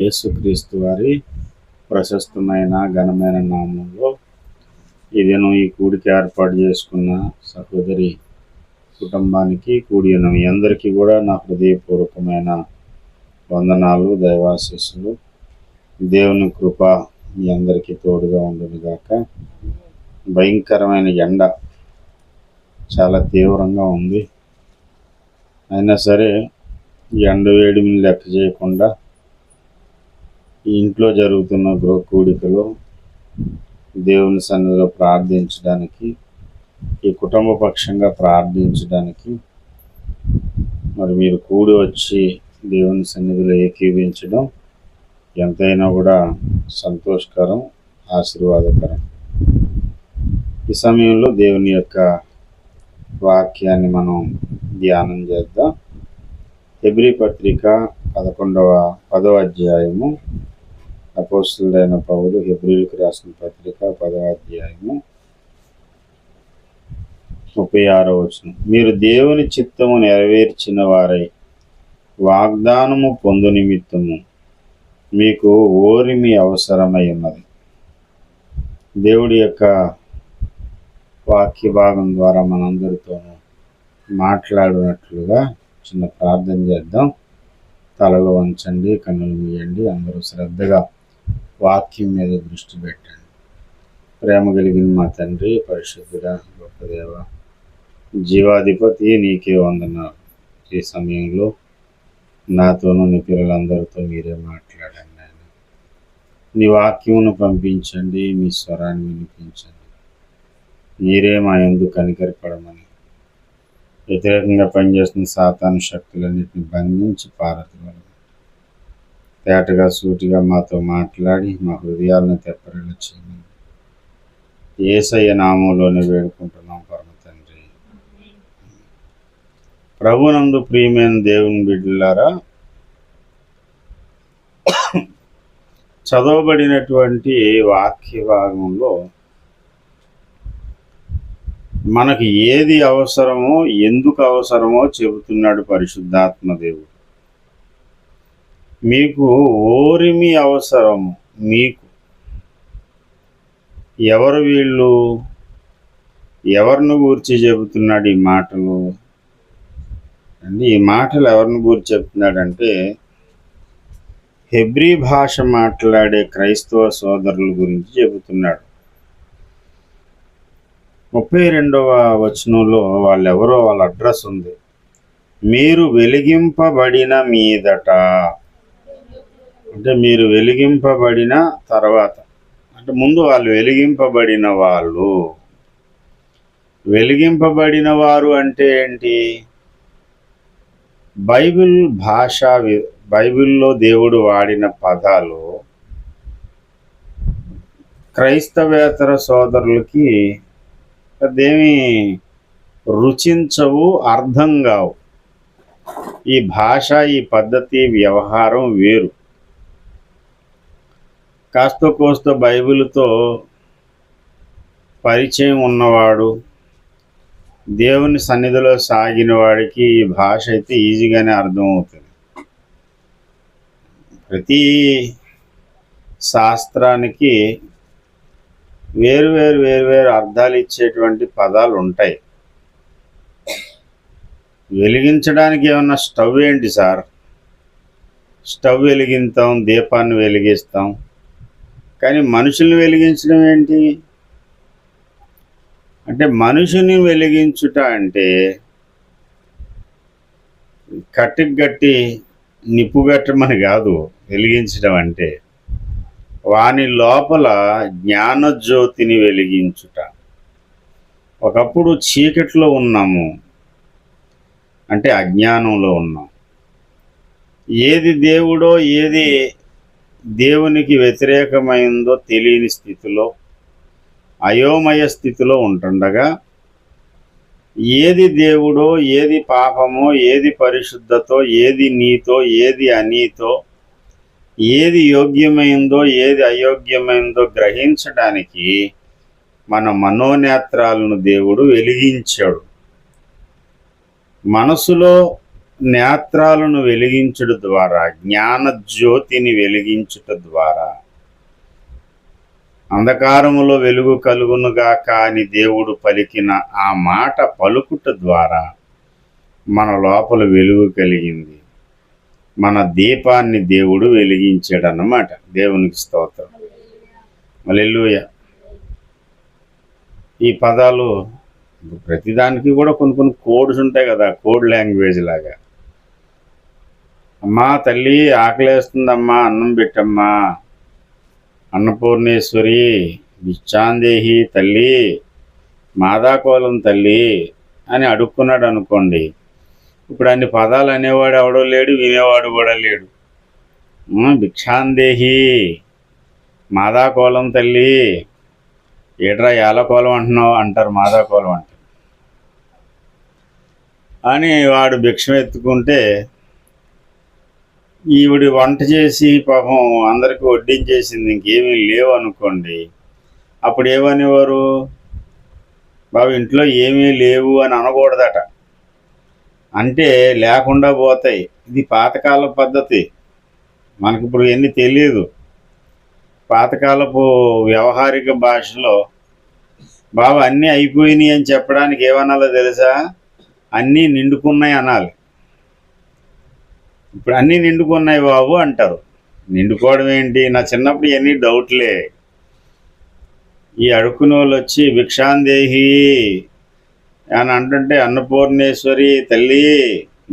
యేసుక్రీస్తు వారి ప్రశస్తమైన ఘనమైన నామంలో ఈ దినం ఈ కూడికి ఏర్పాటు చేసుకున్న సహోదరి కుటుంబానికి కూడి ఉన్న మీ అందరికీ కూడా నా హృదయపూర్వకమైన వందనాలు, దైవాశీస్సులు. దేవుని కృప మీ అందరికీ తోడుగా ఉండునుగాక. భయంకరమైన ఎండ చాలా తీవ్రంగా ఉంది. అయినా సరే ఈ ఎండ వేడిని లెక్క చేయకుండా ఈ ఇంట్లో జరుగుతున్న కూడికలో దేవుని సన్నిధిలో ప్రార్థించడానికి, ఈ కుటుంబ పక్షంగా ప్రార్థించడానికి మరి మీరు కూడి వచ్చి దేవుని సన్నిధిలో ఏకీవించడం ఎంతైనా కూడా సంతోషకరం, ఆశీర్వాదకరం. ఈ సమయంలో దేవుని యొక్క వాక్యాన్ని మనం ధ్యానం చేద్దాం. హెబ్రీ పత్రిక 10వ అధ్యాయము, అపోస్తలుడైన పౌలు హెబ్రీలకు రాసిన పత్రిక 10వ అధ్యాయము 36వ వచనం. మీరు దేవుని చిత్తము నెరవేర్చిన వారై వాగ్దానము పొందు నిమిత్తము మీకు ఓరిమి అవసరమై ఉన్నది. దేవుడి యొక్క వాక్య భాగం ద్వారా మనందరితోనూ మాట్లాడినట్లుగా చిన్న ప్రార్థన చేద్దాం. తలలు వంచండి, కన్నులు మూయండి. అందరూ శ్రద్ధగా వాక్యం మీద దృష్టి పెట్టండి. ప్రేమ కలిగిన మా తండ్రి, పరిశుద్ధుడా, గొప్ప దేవ, జీవాధిపతి, నీకే వందనాలు. ఈ సమయంలో నాతోనూ నీ పిల్లలందరితో మీరే మాట్లాడండి. ఆయన నీ వాక్యమును పంపించండి, మీ స్వరాన్ని వినిపించండి. మీరే మా యందు కనికరపడమని, వ్యతిరేకంగా పనిచేస్తున్న సాతాను శక్తులన్నింటినీ బంధించి పారద్రోలండి. తేటగా సూటిగా మాతో మాట్లాడి మా హృదయాలను తెప్పరిల్లా చేయమని యేసయ్య నామంలోనే వేడుకుంటున్నాం పరమ తండ్రి. ప్రభునందు ప్రియమైన దేవుని బిడ్డలారా, చదవబడినటువంటి వాక్య భాగంలో మనకి ఏది అవసరమో, ఎందుకు అవసరమో చెబుతున్నాడు పరిశుద్ధాత్మ దేవుడు. మీకు ఓరిమి అవసరము. మీకు ఎవరు వీళ్ళు? ఎవరిని గూర్చి చెబుతున్నాడు ఈ మాటలు అండి? ఈ మాటలు ఎవరిని గూర్చి చెప్తున్నాడంటే హెబ్రీ భాష మాట్లాడే క్రైస్తవ సోదరుల గురించి చెబుతున్నాడు. 32వ వచనంలో వాళ్ళెవరో వాళ్ళ అడ్రస్ ఉంది. మీరు వెలిగింపబడిన మీదట, అంటే మీరు వెలిగింపబడిన తర్వాత, అంటే ముందు వాళ్ళు వెలిగింపబడిన వాళ్ళు. వెలిగింపబడిన వారు అంటే ఏంటి? బైబిల్లో దేవుడు వాడిన పదాలు క్రైస్తవేతర సోదరులకి అదేమి రుచించవు, అర్థం కావు. ఈ భాష, ఈ పద్ధతి, వ్యవహారం వేరు. కాస్త కోస్త బైబిల్తో పరిచయం ఉన్నవాడు, దేవుని సన్నిధిలో సాగిన వాడికి ఈ భాష అయితే ఈజీగానే అర్థమవుతుంది. ప్రతి శాస్త్రానికి వేరు అర్థాలు ఇచ్చేటువంటి పదాలు ఉంటాయి. వెలిగించడానికి ఏమన్నా స్టవ్ ఏంటి సార్? స్టవ్ వెలిగిస్తాం, దీపాన్ని వెలిగిస్తాం, కానీ మనుషుల్ని వెలిగించడం ఏంటి? అంటే మనుషుని వెలిగించుట అంటే కట్టిగట్టి నిప్పుగట్టమని కాదు. వెలిగించడం అంటే వాని లోపల జ్ఞానజ్యోతిని వెలిగించుట. ఒకప్పుడు చీకట్లో ఉన్నాము, అంటే అజ్ఞానంలో ఉన్నాం. ఏది దేవుడో, ఏది దేవునికి వ్యతిరేకమైందో తెలియని స్థితిలో, అయోమయ స్థితిలో ఉంటుండగా, ఏది దేవుడో, ఏది పాపమో, ఏది పరిశుద్ధతో, ఏది నీతో, ఏది అనీతో, ఏది యోగ్యమైందో, ఏది అయోగ్యమైందో గ్రహించడానికి మన మనోనేత్రాలను దేవుడు వెలిగించాడు. మనసులో నేత్రాలను వెలిగించుట ద్వారా, జ్ఞాన జ్యోతిని వెలిగించుట ద్వారా, అంధకారములో వెలుగు కలుగునుగాక అని దేవుడు పలికిన ఆ మాట పలుకుట ద్వారా మన లోపల వెలుగు కలిగింది. మన దీపాన్ని దేవుడు వెలిగించాడన్నమాట. దేవునికి స్తోత్రం. హల్లెలూయా. ఈ పదాలు ప్రతిదానికి కూడా కొన్ని కొన్ని కోడ్స్ ఉంటాయి కదా, కోడ్ లాంగ్వేజ్ లాగా. అమ్మా తల్లి ఆకలేస్తుందమ్మా, అన్నం పెట్టమ్మా, అన్నపూర్ణేశ్వరి, బిచ్చాందేహి తల్లి, మాదాకోలం తల్లి అని అడుక్కున్నాడు అనుకోండి. ఇప్పుడు అన్ని పదాలు అనేవాడు ఎవడో లేడు, వినేవాడు కూడా లేడు. భిక్షాందేహి, మాదాకోలం తల్లి, ఏట్రా యాలకోలం అంటున్నావు అంటారు, మాదాకోలం అంటే అని వాడు భిక్షం ఎత్తుకుంటే ఈవిడి వంట చేసి పాపం అందరికీ వడ్డించేసింది, ఇంకేమీ లేవు అనుకోండి. అప్పుడు ఏమనేవారు? బాబు ఇంట్లో ఏమీ లేవు అని అనకూడదట. అంటే లేకుండా పోతాయి. ఇది పాతకాల పద్ధతి, మనకి ఇప్పుడు ఎన్ని తెలియదు. పాతకాలపు వ్యవహారిక భాషలో బాబు అన్నీ అయిపోయినాయి అని చెప్పడానికి ఏమనాలో తెలుసా? అన్నీ నిండుకున్నాయి అనాలి. ఇప్పుడు అన్నీ నిండుకున్నాయి బాబు అంటారు. నిండుకోవడం ఏంటి? నా చిన్నప్పుడు ఇవన్నీ డౌట్లే. ఈ అడుక్కునే వాళ్ళు వచ్చి భిక్షాందేహి అని అంటుంటే అన్నపూర్ణేశ్వరి తల్లి,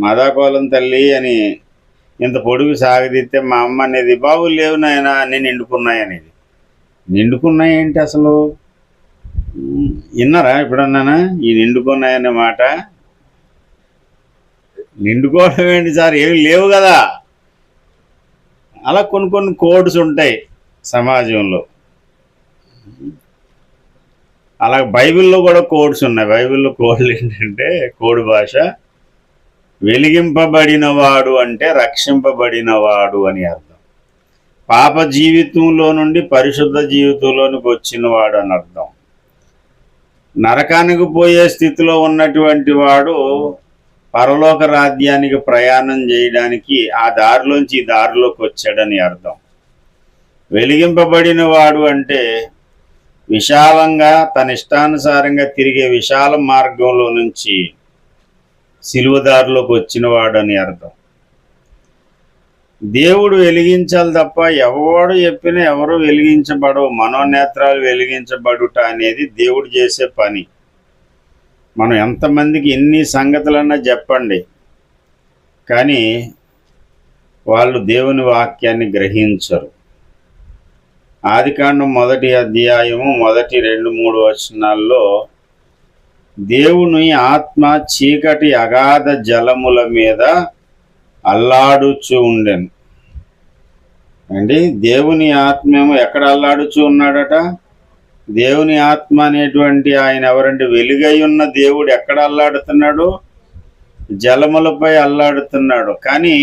మాదాకోలం తల్లి అని ఇంత పొడుగు సాగదీస్తే మా అమ్మ అనేది బాబు లేవు నాయన అన్నీ నిండుకున్నాయి అనేది. నిండుకున్నాయి ఏంటి అసలు? విన్నారా ఎప్పుడన్నానా ఈ నిండుకున్నాయనే మాట? నిండుకోవడం ఏంటి సార్, ఏమి లేవు కదా. అలా కొన్ని కొన్ని కోడ్స్ ఉంటాయి సమాజంలో. అలా బైబిల్లో కూడా కోడ్స్ ఉన్నాయి. బైబిల్లో కోడ్లు ఏంటంటే, కోడ్ భాష వెలిగింపబడినవాడు అంటే రక్షింపబడినవాడు అని అర్థం. పాప జీవితంలో నుండి పరిశుద్ధ జీవితంలోనికి వచ్చినవాడు అని అర్థం. నరకానికి పోయే స్థితిలో ఉన్నటువంటి వాడు పరలోక రాజ్యానికి ప్రయాణం చేయడానికి ఆ దారిలోంచి ఈ దారిలోకి వచ్చాడని అర్థం. వెలిగింపబడిన వాడు అంటే విశాలంగా తన ఇష్టానుసారంగా తిరిగే విశాల మార్గంలో నుంచి సిలువదారిలోకి వచ్చినవాడు అని అర్థం. దేవుడు వెలిగించాలి తప్ప ఎవడు చెప్పినా ఎవరు వెలిగించబడవు. మనోనేత్రాలు వెలిగించబడుట అనేది దేవుడు చేసే పని. మనం ఎంతమందికి ఎన్ని సంగతులన్నా చెప్పండి, కానీ వాళ్ళు దేవుని వాక్యాన్ని గ్రహించరు. ఆదికాండం 1వ అధ్యాయము 1-3 వచనాల్లో దేవుని ఆత్మ చీకటి అగాధ జలముల మీద అల్లాడుచూ ఉండెను. అండి, దేవుని ఆత్మేమో ఎక్కడ అల్లాడుచూ ఉన్నాడట? దేవుని ఆత్మ అనేటువంటి ఆయన ఎవరంటే వెలుగై ఉన్న దేవుడు ఎక్కడ అల్లాడుతున్నాడు? జలములపై అల్లాడుతున్నాడు. కానీ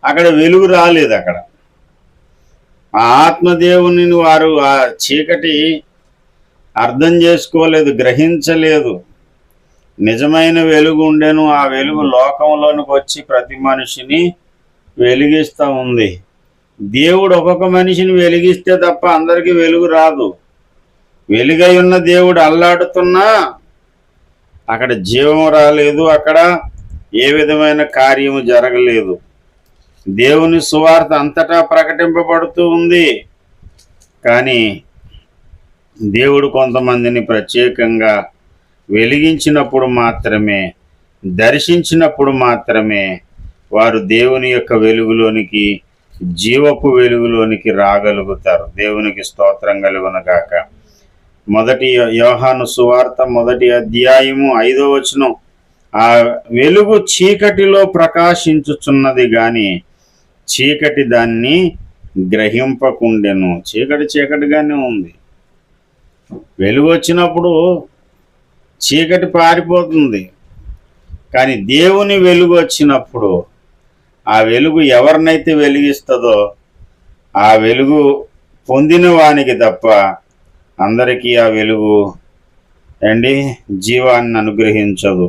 అక్కడ వెలుగు రాలేదు. అక్కడ ఆ ఆత్మదేవుని వారు ఆ చీకటి అర్థం చేసుకోలేదు, గ్రహించలేదు. నిజమైన వెలుగు ఉండెను. ఆ వెలుగు లోకంలోనికి వచ్చి ప్రతి మనిషిని వెలిగిస్తూ ఉంది. దేవుడు ఒక్కొక్క మనిషిని వెలిగిస్తే తప్ప అందరికీ వెలుగు రాదు. వెలుగై ఉన్న దేవుడు అల్లాడుతున్నా అక్కడ జీవం రాలేదు, అక్కడ ఏ విధమైన కార్యము జరగలేదు. దేవుని సువార్త అంతటా ప్రకటింపబడుతూ ఉంది, కానీ దేవుడు కొంతమందిని ప్రత్యేకంగా వెలిగించినప్పుడు మాత్రమే, దర్శించినప్పుడు మాత్రమే వారు దేవుని యొక్క వెలుగులోనికి, జీవపు వెలుగులోనికి రాగలుగుతారు. దేవునికి స్తోత్రం కలుగునుగాక. 1 యోహాను సువార్త 1వ అధ్యాయము 5వ వచనం, ఆ వెలుగు చీకటిలో ప్రకాశించుచున్నది గాని చీకటి దాన్ని గ్రహింపకుండెను. చీకటిగానే ఉంది. వెలుగు వచ్చినప్పుడు చీకటి పారిపోతుంది, కానీ దేవుని వెలుగు వచ్చినప్పుడు ఆ వెలుగు ఎవరినైతే వెలిగిస్తుందో ఆ వెలుగు పొందిన వానికి తప్ప అందరికీ ఆ వెలుగు జీవాన్ని అనుగ్రహించదు.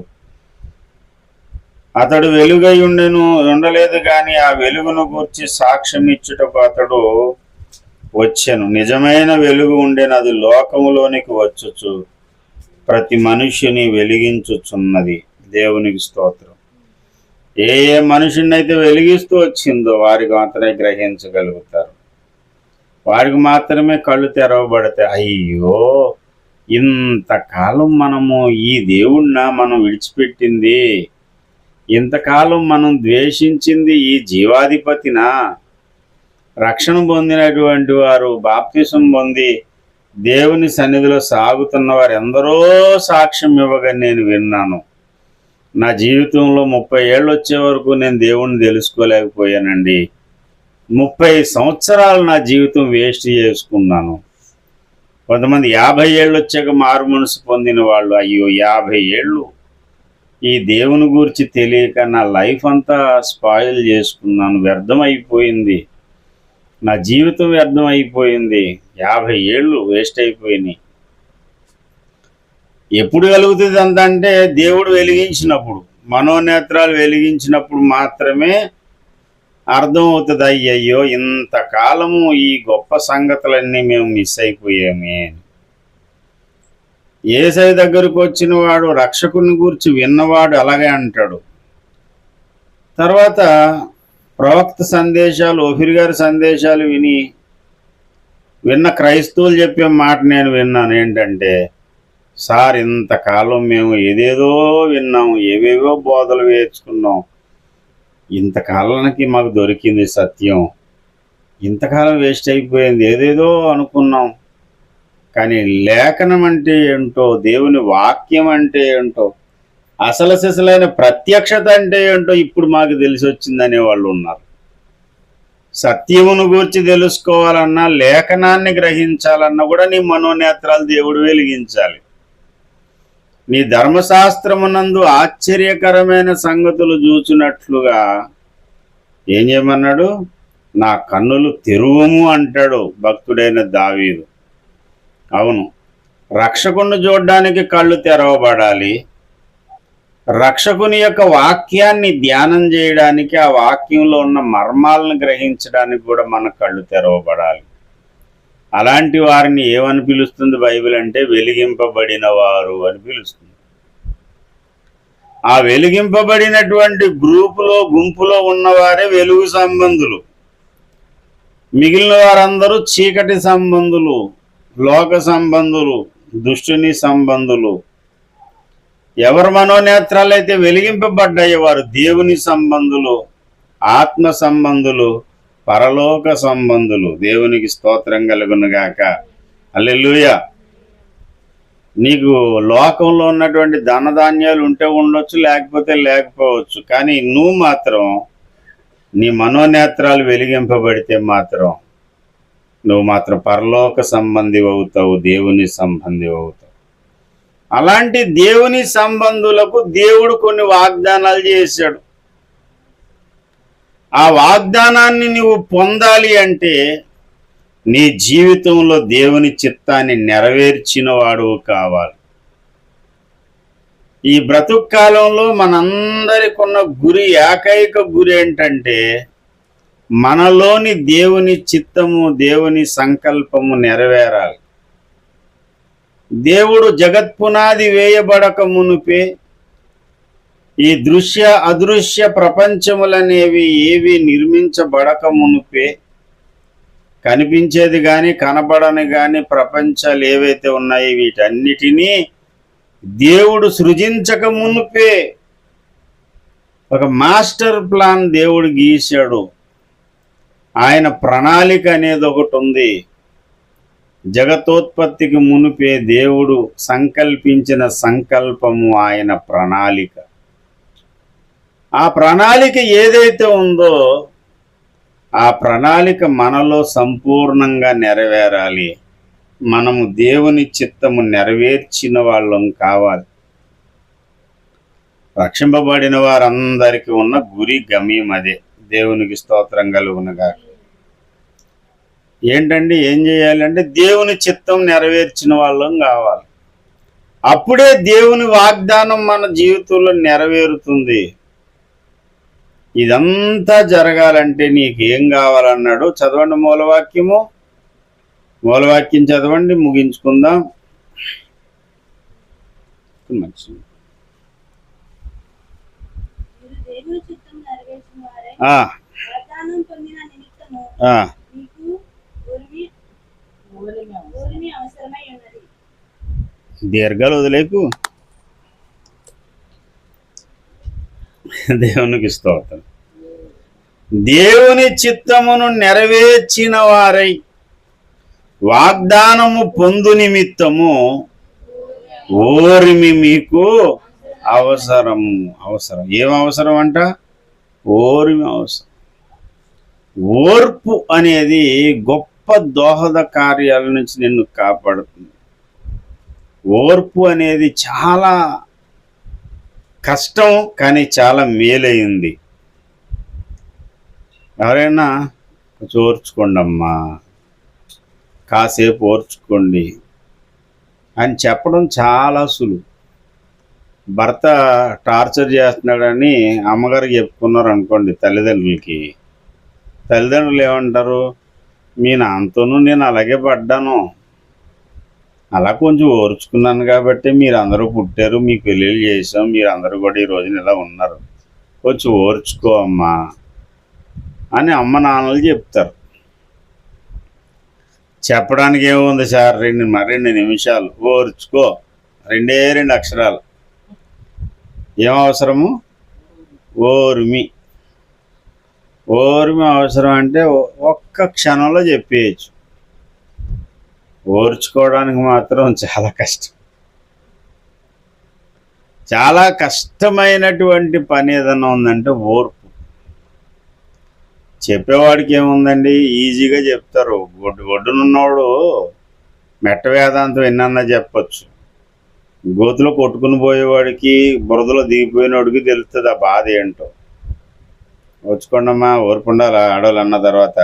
అతడు వెలుగై ఉండలేదు కానీ ఆ వెలుగును గూర్చి సాక్ష్యం ఇచ్చుటకు అతడు వచ్చెను. నిజమైన వెలుగు ఉండెను, అది లోకములోనికి వచ్చుచు ప్రతి మనుష్యుని వెలిగించుచున్నది. దేవునికి స్తోత్రం. ఏ మనుషుని అయితే వెలిగిస్తూ వచ్చిందో వారికి మాత్రమే గ్రహించగలుగుతారు, వారికి మాత్రమే కళ్ళు తెరవబడతాయి. అయ్యో, ఇంతకాలం మనము ఈ దేవుణ్ణి మనం విడిచిపెట్టింది, ఇంతకాలం మనం ద్వేషించింది ఈ జీవాధిపతినా? రక్షణ పొందినటువంటి వారు, బాప్తిసం పొంది దేవుని సన్నిధిలో సాగుతున్న వారు ఎందరో సాక్ష్యం ఇవ్వగా నేను విన్నాను. నా జీవితంలో 30 ఏళ్ళు వచ్చే వరకు నేను దేవుణ్ణి తెలుసుకోలేకపోయానండి. 30 సంవత్సరాలు నా జీవితం వేస్ట్ చేసుకున్నాను. కొంతమంది 50 ఏళ్ళు వచ్చాక మారు మనసు పొందిన వాళ్ళు, అయ్యో 50 ఏళ్ళు ఈ దేవుని గురించి తెలియక నా లైఫ్ అంతా స్పాయిల్ చేసుకున్నాను, వ్యర్థం అయిపోయింది, నా జీవితం వ్యర్థం అయిపోయింది, 50 ఏళ్ళు వేస్ట్ అయిపోయినాయి. ఎప్పుడు కలుగుతుంది అంతంటే దేవుడు వెలిగించినప్పుడు, మనోనేత్రాలు వెలిగించినప్పుడు మాత్రమే అర్థం అవుతుంది. అయ్యయ్యో, ఇంతకాలము ఈ గొప్ప సంగతులన్నీ మేము మిస్ అయిపోయామే. యేసయ్య దగ్గరకు వచ్చిన వాడు, రక్షకుని గురించి విన్నవాడు అలాగే అంటాడు. తర్వాత ప్రవక్త సందేశాలు, ఓఫీర్ గారి సందేశాలు విన్న క్రైస్తవులు చెప్పే మాట నేను విన్నాను. ఏంటంటే, సార్ ఇంతకాలం మేము ఏదేదో విన్నాం, ఏవేవో బోధలు వేర్చుకున్నాం, ఇంతకాలానికి మాకు దొరికింది సత్యం, ఇంతకాలం వేస్ట్ అయిపోయింది, ఏదేదో అనుకున్నాం, కానీ లేఖనం అంటే ఏంటో, దేవుని వాక్యం అంటే ఏంటో, అసలు సిసలైన ప్రత్యక్షత అంటే ఏంటో ఇప్పుడు మాకు తెలిసి వచ్చిందనే వాళ్ళు ఉన్నారు. సత్యమును గురించి తెలుసుకోవాలన్నా, లేఖనాన్ని గ్రహించాలన్నా కూడా నీ మనోనేత్రాలు దేవుడు వెలిగించాలి. నీ ధర్మశాస్త్రమునందు ఆశ్చర్యకరమైన సంగతులు చూచినట్లుగా ఏం చేయమన్నాడు? నా కన్నులు తెరువము అంటాడు భక్తుడైన దావీదు. అవును, రక్షకుని చూడడానికి కళ్ళు తెరవబడాలి. రక్షకుని యొక్క వాక్యాన్ని ధ్యానం చేయడానికి, ఆ వాక్యంలో ఉన్న మర్మాలను గ్రహించడానికి కూడా మన కళ్ళు తెరవబడాలి. అలాంటి వారిని ఏమని పిలుస్తుంది బైబిల్ అంటే? వెలిగింపబడిన వారు అని పిలుస్తుంది. ఆ వెలిగింపబడినటువంటి గుంపులో ఉన్నవారే వెలుగు సంబంధులు. మిగిలిన వారందరూ చీకటి సంబంధులు, లోక సంబంధులు, దుష్టుని సంబంధులు. ఎవరి మనోనేత్రాలు అయితే వెలిగింపబడ్డాయో వారు దేవుని సంబంధులు, ఆత్మ సంబంధులు, పరలోక సంబంధులు. దేవునికి స్తోత్రం కలుగునుగాక. హల్లెలూయా. నీకు లోకంలో ఉన్నటువంటి ధనధాన్యాలు ఉంటే ఉండొచ్చు, లేకపోతే లేకపోవచ్చు, కానీ నువ్వు మాత్రం నీ మనోనేత్రాలు వెలిగింపబడితే మాత్రం నువ్వు మాత్రం పరలోక సంబంధి అవుతావు, దేవుని సంబంధి అవుతావు. అలాంటి దేవుని సంబంధులకు దేవుడు కొన్ని వాగ్దానాలు చేశాడు. ఆ వాగ్దానాన్ని నువ్వు పొందాలి అంటే నీ జీవితంలో దేవుని చిత్తాన్ని నెరవేర్చిన వాడు కావాలి. ఈ బ్రతుకు కాలంలో మనందరికి ఉన్న గురి, ఏకైక గురి ఏంటంటే మనలోని దేవుని చిత్తము, దేవుని సంకల్పము నెరవేరాలి. దేవుడు జగత్పునాది వేయబడక మునుపే ఈ దృశ్య అదృశ్య ప్రపంచములనేవి ఏవి నిర్మించబడక మునుపే, కనిపించేది కానీ కనబడని కానీ ప్రపంచాలు ఏవైతే ఉన్నాయో వీటన్నిటినీ దేవుడు సృజించక మునుపే ఒక మాస్టర్ ప్లాన్ దేవుడు గీశాడు. ఆయన ప్రణాళిక అనేది ఒకటి ఉంది. జగతోత్పత్తికి మునుపే దేవుడు సంకల్పించిన సంకల్పము ఆయన ప్రణాళిక. ఆ ప్రణాళిక ఏదైతే ఉందో ఆ ప్రణాళిక మనలో సంపూర్ణంగా నెరవేరాలి. మనము దేవుని చిత్తము నెరవేర్చిన వాళ్ళం కావాలి. రక్షింపబడిన వారందరికీ ఉన్న గురి, గమ్యం అదే. దేవునికి స్తోత్రం కలుగునుగాక. ఏంటంటే ఏం చేయాలంటే దేవుని చిత్తం నెరవేర్చిన వాళ్ళం కావాలి. అప్పుడే దేవుని వాగ్దానం మన జీవితంలో నెరవేరుతుంది. ఇదంతా జరగాలంటే నీకేం కావాలన్నాడు. చదవండి మూలవాక్యం చదవండి, ముగించుకుందాం. మీరు దేవుని చిత్తం నెరవేర్చిన వారై వాగ్దానం పొందిన నిమిత్తము మీకు ఊరిమి అవసరమై ఉన్నది. దీర్ఘాలు వదిలేకు. దేవునికి స్తోత్రం. దేవుని చిత్తమును నెరవేర్చిన వారై వాగ్దానము పొందు నిమిత్తము ఓరిమి మీకు అవసరం. ఏం అవసరం అంట? ఓరిమి అవసరం. ఓర్పు అనేది గొప్ప దోహద కార్యాల నుంచి నిన్ను కాపాడుతుంది. ఓర్పు అనేది చాలా కష్టం, కానీ చాలా మేలైంది. ఎవరైనా కొంచెం ఓర్చుకోండి అమ్మా, కాసేపు ఓర్చుకోండి అని చెప్పడం చాలా సులువు. భర్త టార్చర్ చేస్తున్నాడని అమ్మగారికి చెప్పుకున్నారు అనుకోండి తల్లిదండ్రులకి. తల్లిదండ్రులు ఏమంటారు? మీ నాన్నతోనూ నేను అలాగే పడ్డాను, అలా కొంచెం ఓర్చుకున్నాను కాబట్టి మీరు అందరూ పుట్టారు, మీకు పెళ్ళిళ్ళు చేసాం, మీరు అందరూ కూడా ఈ రోజున ఇలా ఉన్నారు, కొంచెం ఓర్చుకో అమ్మా అని అమ్మ నాన్నలు చెప్తారు. చెప్పడానికి ఏముంది సార్, రెండు నిమిషాలు ఓర్చుకో, 2 అక్షరాలు. ఏం అవసరము? ఓర్మి అవసరం. అంటే ఒక్క క్షణంలో చెప్పేయచ్చు. ఓర్చుకోవడానికి మాత్రం చాలా కష్టం. చాలా కష్టమైనటువంటి పని ఏదన్నా ఉందంటే ఓర్పు. చెప్పేవాడికి ఏముందండి, ఈజీగా చెప్తారు. ఒడ్డునున్నవాడు మెట్ట వేదాంతం ఎన్నన్నా చెప్పచ్చు. గోతులో కొట్టుకుని పోయేవాడికి, బురదలో దిగిపోయినవాడికి తెలుస్తుంది ఆ బాధ ఏంటో. వచ్చుకోండమ్మా, ఓర్పు ఉండాలి ఆడవాళ్ళు అన్న తర్వాత.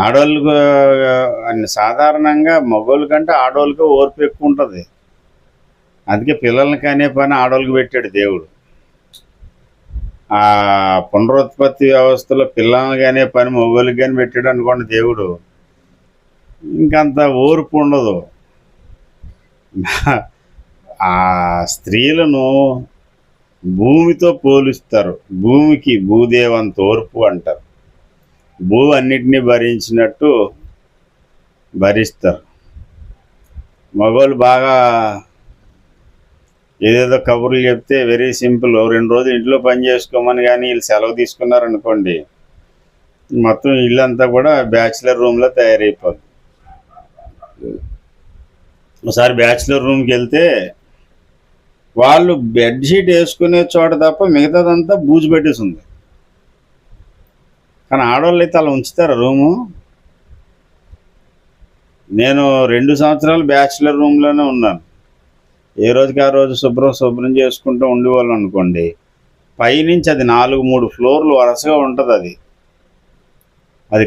ఆడవాళ్ళకు సాధారణంగా మగవాళ్ళ కంటే ఆడవాళ్ళకి ఓర్పు ఎక్కువ ఉంటుంది. అందుకే పిల్లల్ని కానే పని ఆడవాళ్ళకి పెట్టాడు దేవుడు. ఆ పునరుత్పత్తి వ్యవస్థలో పిల్లల్ని కానే పని మగవాళ్ళకి కానీ పెట్టాడు అనుకోండి దేవుడు, ఇంకంత ఓర్పు ఉండదు. ఆ స్త్రీలను భూమితో పోలుస్తారు. భూమికి భూదేవంత ఓర్పు అంటారు. భూ అన్నిటినీ భరించినట్టు భరిస్తారు. మగవాళ్ళు బాగా ఏదేదో కబుర్లు చెప్తే వెరీ సింపుల్, 2 రోజులు ఇంట్లో పని చేసుకోమని కానీ వీళ్ళు సెలవు తీసుకున్నారనుకోండి, మొత్తం ఇల్లంతా కూడా బ్యాచిలర్ రూమ్లో తయారైపోద్ది. ఒకసారి బ్యాచిలర్ రూమ్కి వెళ్తే వాళ్ళు బెడ్షీట్ వేసుకునే చోట తప్ప మిగతాదంతా బూజు పెట్టేసి ఉంది. కానీ ఆడవాళ్ళు అయితే అలా ఉంచుతారు రూము. నేను 2 సంవత్సరాలు బ్యాచిలర్ రూమ్లోనే ఉన్నాను. ఏ రోజుకి ఆ రోజు శుభ్రం చేసుకుంటూ ఉండేవాళ్ళు అనుకోండి. పైనుంచి అది 4-3 ఫ్లోర్లు వరుసగా ఉంటుంది. అది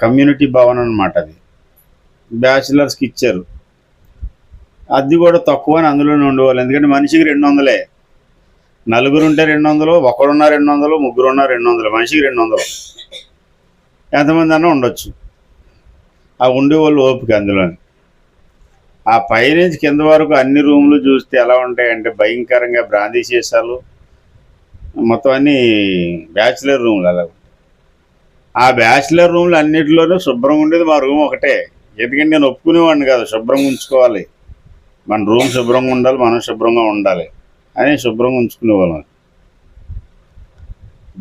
కమ్యూనిటీ భవన్ అనమాట. అది బ్యాచిలర్స్కి ఇచ్చారు. అది కూడా తక్కువ అని అందులోనే ఉండేవాళ్ళు. ఎందుకంటే మనిషికి 200. నలుగురు ఉంటే 200, ఒకడున్నా 200, ముగ్గురున్నా 200, మనిషికి 200. ఎంతమంది అన్నా ఉండొచ్చు. ఆ ఉండేవాళ్ళు ఓపిక అందులోని. ఆ పైనుంచి కింద వరకు అన్ని రూములు చూస్తే ఎలా ఉంటాయంటే భయంకరంగా బ్రాందీ సీసాలు, మొత్తం అన్నీ బ్యాచిలర్ రూములు అలా. ఆ బ్యాచిలర్ రూములు అన్నిటిలోనూ శుభ్రంగా ఉండేది మా రూమ్ ఒకటే. ఎందుకంటే నేను ఒప్పుకునేవాడిని కాదు, శుభ్రంగా ఉంచుకోవాలి, మన రూమ్ శుభ్రంగా ఉండాలి, మనం శుభ్రంగా ఉండాలి అని శుభ్రంగా ఉంచుకునేవాళ్ళం.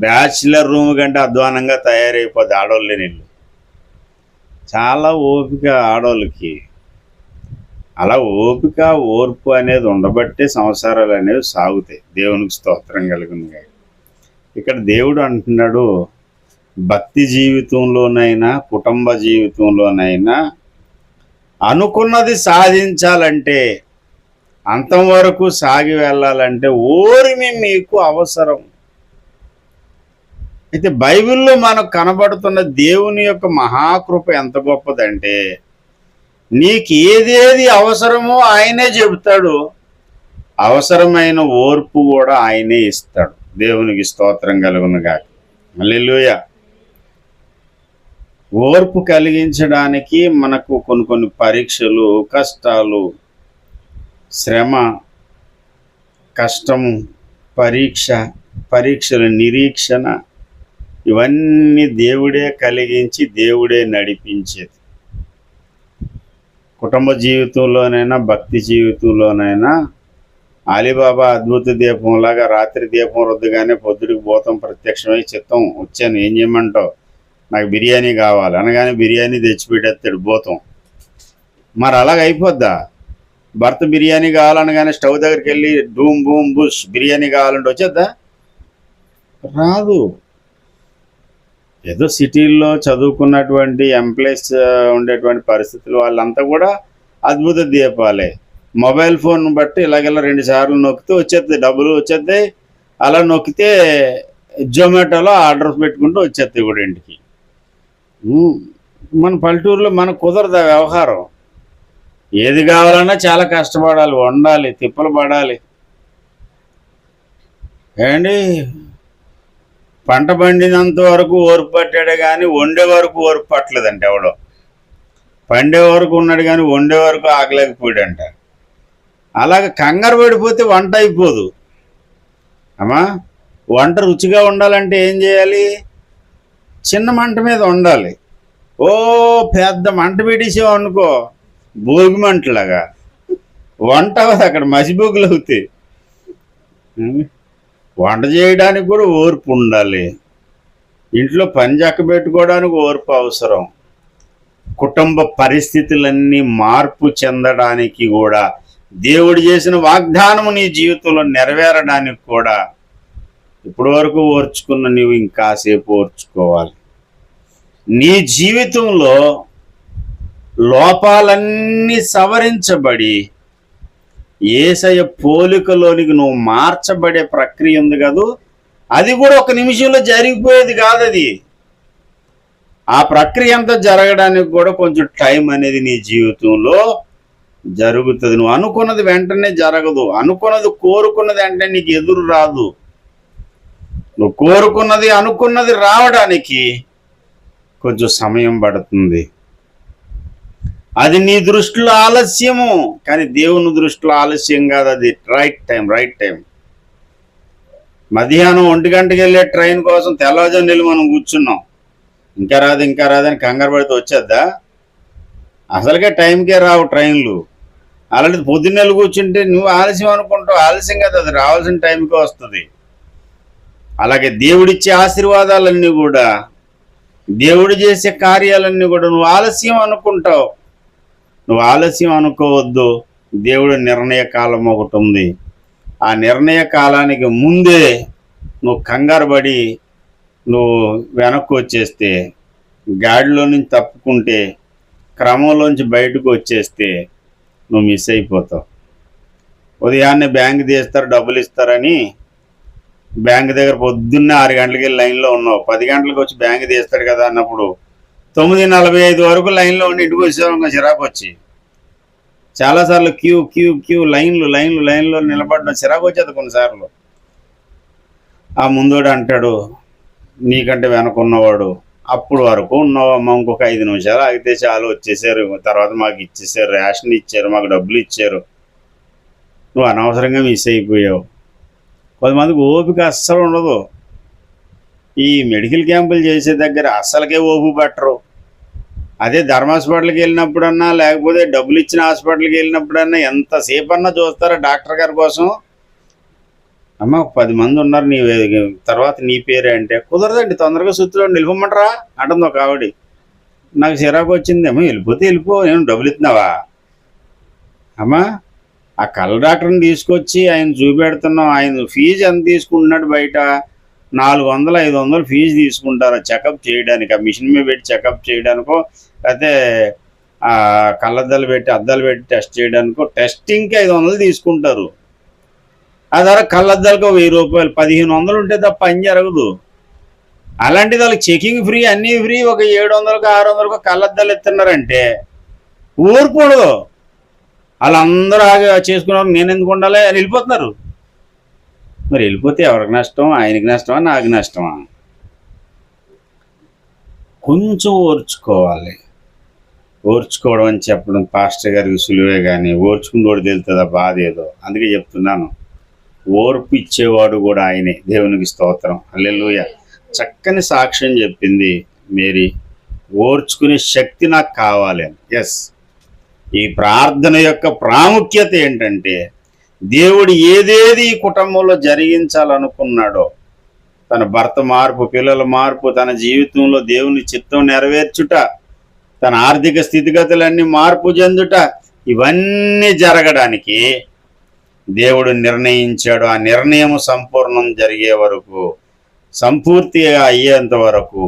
బ్యాచిలర్ రూమ్ కంటే అధ్వానంగా తయారైపోద్ది ఆడవాళ్ళు లేని ఇల్లు. చాలా ఓపిక ఆడవాళ్ళకి. అలా ఓపిక ఓర్పు అనేది ఉండబట్టే సంసారాలు అనేవి సాగుతాయి. దేవునికి స్తోత్రం కలుగును. ఇక్కడ దేవుడు అంటున్నాడు, భక్తి జీవితంలోనైనా కుటుంబ జీవితంలోనైనా అనుకున్నది సాధించాలంటే, అంతం వరకు సాగి వెళ్ళాలంటే ఓర్మి మీకు అవసరం. అయితే బైబిల్లో మనకు కనబడుతున్న దేవుని యొక్క మహాకృప ఎంత గొప్పదంటే, నీకు ఏదేది అవసరమో ఆయనే చెబుతాడు. అవసరమైన ఓర్పు కూడా ఆయనే ఇస్తాడు. దేవునికి స్తోత్రం కలుగునుగాక. హల్లెలూయా. ఓర్పు కలిగించడానికి మనకు కొన్ని పరీక్షలు, కష్టాలు, శ్రమ, కష్టము, పరీక్షల నిరీక్షణ, ఇవన్నీ దేవుడే కలిగించి దేవుడే నడిపించేది. కుటుంబ జీవితంలోనైనా భక్తి జీవితంలోనైనా అలీబాబా అద్భుత దీపంలాగా రాత్రి దీపం రుద్దగానే పొద్దుడికి భూతం ప్రత్యక్షమై చిత్తం వచ్చాను, ఏం చేయమంటావు, నాకు బిర్యానీ కావాలి అనగానే బిర్యానీ తెచ్చిపెట్టేస్తాడు భూతం. మరి అలాగ అయిపోద్దా? భర్త బిర్యానీ కావాలనగానే స్టవ్ దగ్గరికి వెళ్ళి డూమ్ బూమ్ బుష్ బిర్యానీ కావాలంటే వచ్చేద్దా? రాదు. ఏదో సిటీల్లో చదువుకున్నటువంటి ఎంప్లాయీస్ ఉండేటువంటి పరిస్థితులు వాళ్ళంతా కూడా అద్భుత దీపాలే. మొబైల్ ఫోన్ బట్టి ఇలాగెలా 2 సార్లు నొక్కితే వచ్చేస్తాయి, డబ్బులు వచ్చేస్తాయి. అలా నొక్కితే జొమాటోలో ఆర్డర్స్ పెట్టుకుంటూ వచ్చేస్తాయి కూడా ఇంటికి. మన పల్లెటూరులో మనకు కుదరదు ఆ వ్యవహారం. ఏది కావాలన్నా చాలా కష్టపడాలి, వండాలి, తిప్పలు పడాలి. ఏండి, పంట పండినంత వరకు ఓర్పు పట్టాడే కానీ వండే వరకు ఓర్పు పట్టలేదంట ఎవడో. పండే వరకు ఉన్నాడు కానీ వండే వరకు ఆగలేకపోయాడంట. అలాగ కంగారు పడిపోతే వంట అయిపోదు అమ్మా. వంట రుచిగా ఉండాలంటే ఏం చేయాలి? చిన్న మంట మీద వండాలి. ఓ పెద్ద మంట పెట్టేసావు అనుకో, భోగి మంటలాగా వంట అక్కడ మసిబోగులు అవుతాయి. వంట చేయడానికి కూడా ఓర్పు ఉండాలి. ఇంట్లో పని చక్క పెట్టుకోవడానికి ఓర్పు అవసరం. కుటుంబ పరిస్థితులన్నీ మార్పు చెందడానికి కూడా, దేవుడు చేసిన వాగ్దానము నీ జీవితంలో నెరవేరడానికి కూడా ఇప్పటి వరకు ఓర్చుకున్న నీవు ఇంకాసేపు ఓర్చుకోవాలి. నీ జీవితంలో లోపాలన్నీ సవరించబడి యేసయ్య పోలికలోనికి నువ్వు మార్చబడే ప్రక్రియ ఉంది కదూ, అది కూడా ఒక నిమిషంలో జరిగిపోయేది కాదు. అది ఆ ప్రక్రియ అంతా జరగడానికి కూడా కొంచెం టైం అనేది నీ జీవితంలో జరుగుతుంది. నువ్వు అనుకున్నది వెంటనే జరగదు. అనుకున్నది కోరుకున్నది అంటే నీకు ఎదురు రాదు. నువ్వు కోరుకున్నది అనుకున్నది రావడానికి కొంచెం సమయం పడుతుంది. అది నీ దృష్టిలో ఆలస్యము, కానీ దేవుని దృష్టిలో ఆలస్యం కాదు. అది రైట్ టైం. మధ్యాహ్నం 1 గంటకి వెళ్ళే ట్రైన్ కోసం తెల్లవారుజామున మనం కూర్చున్నాం. ఇంకా రాదని కంగారు పడితే వచ్చేద్దా? అసలుకే టైంకే రావు ట్రైన్లు. అలాంటిది పొద్దున్నెలు కూర్చుంటే నువ్వు ఆలస్యం అనుకుంటావు. ఆలస్యం కదా, అది రావాల్సిన టైంకే వస్తుంది. అలాగే దేవుడిచ్చే ఆశీర్వాదాలన్నీ కూడా, దేవుడు చేసే కార్యాలన్నీ కూడా నువ్వు ఆలస్యం అనుకుంటావు. నువ్వు ఆలస్యం అనుకోవద్దు. దేవుడి నిర్ణయ కాలం ఒకటి ఉంది. ఆ నిర్ణయ కాలానికి ముందే నువ్వు కంగారు పడి నువ్వు వెనక్కి వచ్చేస్తే, గాడిలో నుంచి తప్పుకుంటే, క్రమంలోంచి బయటకు వచ్చేస్తే నువ్వు మిస్ అయిపోతావు. ఉదయాన్నే బ్యాంక్ తీస్తారు, డబ్బులు ఇస్తారని బ్యాంక్ దగ్గర పొద్దున్నే 6 గంటలకి లైన్లో ఉన్నావు. 10 గంటలకు వచ్చి బ్యాంక్ తీస్తాడు కదా అన్నప్పుడు 9:45 వరకు లైన్లో ఉండి ఇంటికి వచ్చేవారు. ఇంకా చిరాకు వచ్చి చాలాసార్లు క్యూ లైన్లో నిలబడడం చిరాకు వచ్చేది కొన్నిసార్లు. ఆ ముందోడు అంటాడు, నీకంటే వెనకున్నవాడు, అప్పుడు వరకు ఉన్నావమ్మా, ఇంకొక 5 నిమిషాలు ఆగితే చాలు, వచ్చేసారు, తర్వాత మాకు ఇచ్చేసారు, రేషన్ ఇచ్చారు, మాకు డబ్బులు ఇచ్చారు, నువ్వు అనవసరంగా మిస్ అయిపోయావు. కొంతమందికి ఓపిక అస్సలు ఉండదు. ఈ మెడికల్ క్యాంపులు చేసే దగ్గర అస్సలకే ఓపిక పట్టరు. అదే ధర్మ హాస్పిటల్కి వెళ్ళినప్పుడన్నా, లేకపోతే డబ్బులు ఇచ్చిన హాస్పిటల్కి వెళ్ళినప్పుడన్నా ఎంతసేపు అన్నా చూస్తారా డాక్టర్ గారి కోసం. అమ్మ 10 మంది ఉన్నారు, నీ తర్వాత నీ పేరే అంటే కుదరదండి, తొందరగా సుత్తులో నిలిపమంటారా అంటుంది ఒక ఆవిడ. నాకు చిరాకు వచ్చింది. అమ్మ వెళ్ళిపోతే వెళ్ళిపో, నేను డబ్బులు ఇస్తున్నావా అమ్మా? ఆ కళ్ళ డాక్టర్ని తీసుకొచ్చి ఆయన చూపెడుతున్నాం. ఆయన ఫీజు ఎంత తీసుకుంటున్నాడు? బయట 400-500 ఫీజు తీసుకుంటారు చెకప్ చేయడానికి. ఆ మిషన్ మీద పెట్టి చెకప్ చేయడానికో, లేకపోతే కళ్ళద్దాలు పెట్టి అద్దాలు పెట్టి టెస్ట్ చేయడానికో, టెస్టింగ్కి 500 తీసుకుంటారు. ఆ ధర కళ్ళద్దాలకు 1000 రూపాయలు, 1500 ఉంటే తప్ప పని జరగదు. అలాంటిది వాళ్ళకి చెకింగ్ ఫ్రీ, అన్నీ ఫ్రీ, ఒక 700-600 కళ్ళద్దాలు ఇస్తున్నారంటే ఊరుకూడదు. వాళ్ళందరూ చేసుకున్నారు, నేను ఎందుకు ఉండాలి అని వెళ్ళిపోతున్నారు. మరి వెళ్ళిపోతే ఎవరికి నష్టం? ఆయనకి నష్టమా, నాకు నష్టమా? కొంచెం ఓర్చుకోవాలి. ఓర్చుకోవడం అని చెప్పడం పాస్టర్ గారికి సులువే, కానీ ఓర్చుకున్నోడు తెలుస్తుందా బాధ ఏదో. అందుకే చెప్తున్నాను, ఓర్పు ఇచ్చేవాడు కూడా ఆయనే. దేవునికి స్తోత్రం, హల్లెలూయా. చక్కని సాక్ష్యం చెప్పింది మేరీ, ఓర్చుకునే శక్తి నాకు కావాలి అని. ఎస్, ఈ ప్రార్థన యొక్క ప్రాముఖ్యత ఏంటంటే, దేవుడు ఏదేది ఈ కుటుంబంలో జరిగించాలనుకున్నాడో, తన భర్త మార్పు, పిల్లల మార్పు, తన జీవితంలో దేవుని చిత్తం నెరవేర్చుట, తన ఆర్థిక స్థితిగతులన్నీ మార్పు చెందుట, ఇవన్నీ జరగడానికి దేవుడు నిర్ణయించాడు. ఆ నిర్ణయం సంపూర్ణం జరిగే వరకు, సంపూర్తిగా అయ్యేంత వరకు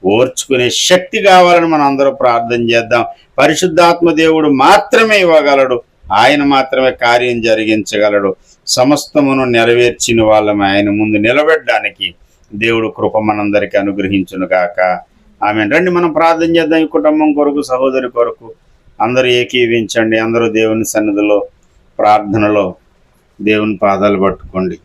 ఓర్చుకునే శక్తి కావాలని మనం అందరూ ప్రార్థన చేద్దాం. పరిశుద్ధాత్మ దేవుడు మాత్రమే ఇవ్వగలడు, ఆయన మాత్రమే కార్యం జరిగించగలడు. సమస్తమును నెరవేర్చిన వాళ్ళని ఆయన ముందు నిలబెట్టడానికి దేవుడు కృప మనందరికీ అనుగ్రహించును గాక. ఆమేన్. రండి మనం ప్రార్థన చేద్దాం. ఈ కుటుంబం కొరకు, సహోదరి కొరకు అందరూ ఏకీవించండి. అందరూ దేవుని సన్నిధిలో ప్రార్థనలో దేవుని పాదాలు పట్టుకోండి.